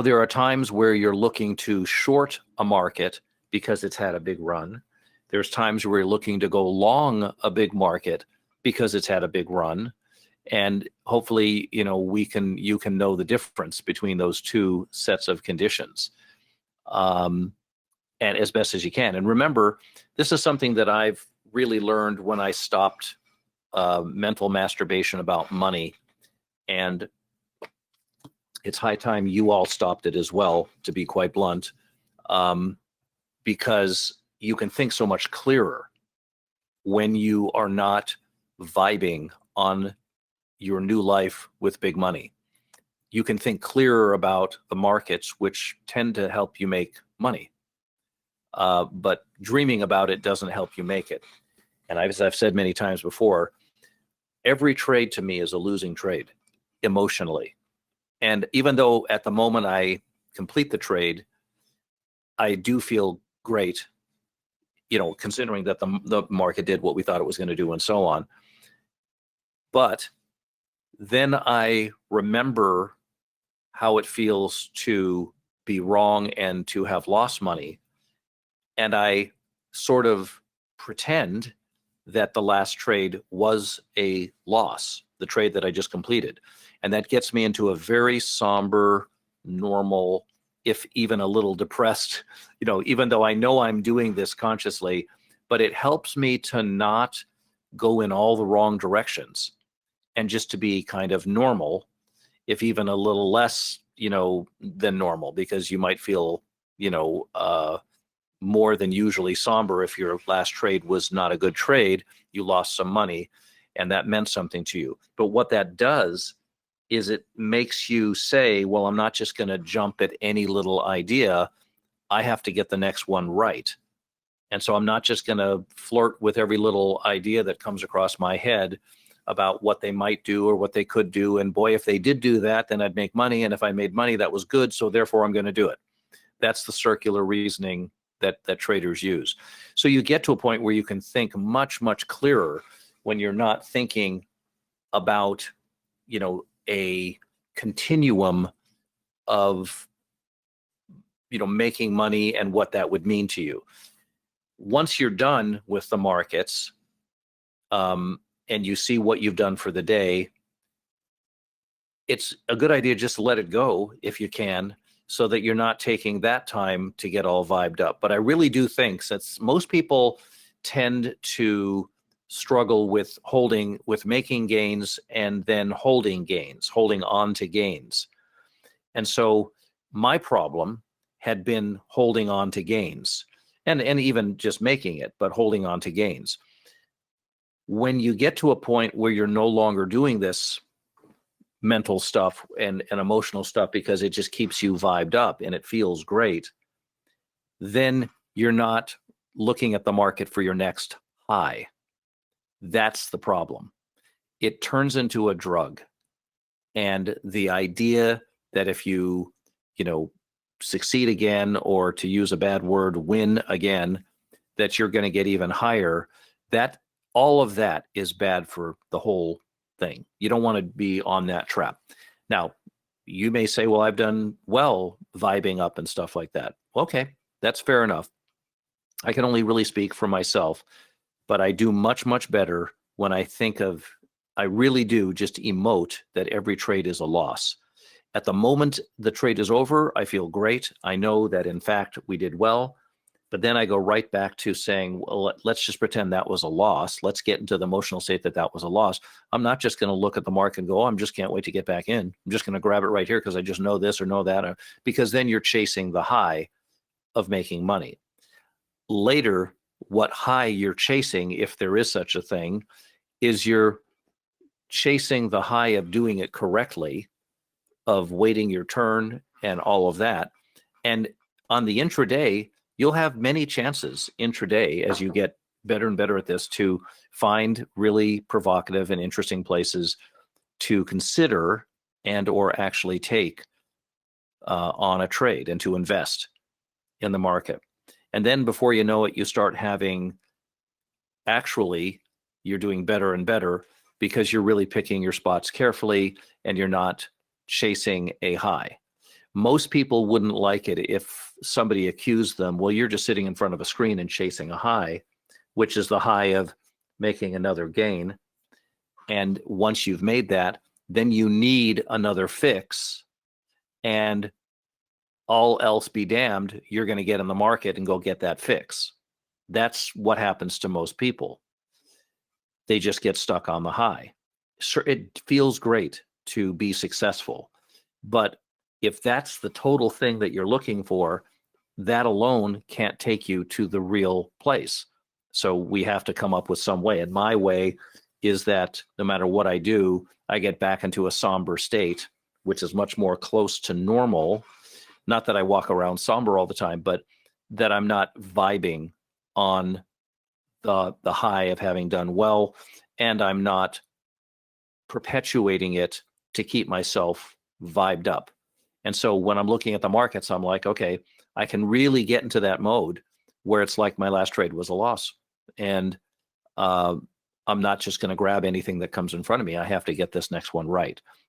there are times where you're looking to short a market because it's had a big run. There's times where you're looking to go long a big market because it's had a big run. And hopefully, you can know the difference between those two sets of conditions, and as best as you can. And remember, this is something that I've really learned when I stopped mental masturbation about money. And it's high time you all stopped it as well, to be quite blunt, because you can think so much clearer when you are not vibing on your new life with big money. You can think clearer about the markets, which tend to help you make money. But dreaming about it doesn't help you make it. And as I've said many times before, every trade to me is a losing trade emotionally. And even though at the moment I complete the trade, I do feel great, considering that the market did what we thought it was going to do and so on. But then I remember how it feels to be wrong and to have lost money. And I sort of pretend that the last trade was a loss, the trade that I just completed. And that gets me into a very somber, normal, if even a little depressed, even though I know I'm doing this consciously, but it helps me to not go in all the wrong directions and just to be kind of normal, if even a little less, than normal, because you might feel, more than usually somber if your last trade was not a good trade, you lost some money, and that meant something to you. But what that does is it makes you say, well, I'm not just going to jump at any little idea. I have to get the next one right. And so I'm not just going to flirt with every little idea that comes across my head about what they might do or what they could do. And boy, if they did do that, then I'd make money. And if I made money, that was good. So therefore, I'm going to do it. That's the circular reasoning that traders use. So you get to a point where you can think much, much clearer when you're not thinking about, a continuum of, making money and what that would mean to you. Once you're done with the markets, and you see what you've done for the day, it's a good idea just to let it go if you can, so that you're not taking that time to get all vibed up. But I really do think, since most people tend to struggle with making gains and then holding on to gains. And so my problem had been holding on to gains and even just making it, but holding on to gains. When you get to a point where you're no longer doing this mental stuff and emotional stuff because it just keeps you vibed up and it feels great, then you're not looking at the market for your next high. That's the problem. It turns into a drug. And the idea that if you, succeed again, or to use a bad word, win again, that you're going to get even higher, that all of that is bad for the whole thing. You don't want to be on that trap. Now, you may say, well, I've done well vibing up and stuff like that. Okay, that's fair enough. I can only really speak for myself, but I do much, much better when I really do just emote that every trade is a loss. At the moment the trade is over, I feel great. I know that, in fact, we did well. But then I go right back to saying, well, let's just pretend that was a loss. Let's get into the emotional state that was a loss. I'm not just going to look at the market and go, oh, I just can't wait to get back in. I'm just going to grab it right here because I just know this or know that. Because then you're chasing the high of making money. Later, what high you're chasing, if there is such a thing, is you're chasing the high of doing it correctly, of waiting your turn and all of that. And on the intraday, you'll have many chances intraday as you get better and better at this to find really provocative and interesting places to consider and or actually take on a trade and to invest in the market. And then before you know it, you start having, actually, you're doing better and better because you're really picking your spots carefully and you're not chasing a high. Most people wouldn't like it if somebody accused them, well, you're just sitting in front of a screen and chasing a high, which is the high of making another gain. And once you've made that, then you need another fix, and all else be damned, you're going to get in the market and go get that fix. That's what happens to most people. They just get stuck on the high. Sure, it feels great to be successful, but if that's the total thing that you're looking for, that alone can't take you to the real place. So we have to come up with some way. And my way is that no matter what I do, I get back into a somber state, which is much more close to normal. Not that I walk around somber all the time, but that I'm not vibing on the high of having done well, and I'm not perpetuating it to keep myself vibed up. And so when I'm looking at the markets, I'm like, okay, I can really get into that mode where it's like my last trade was a loss. And I'm not just going to grab anything that comes in front of me. I have to get this next one right.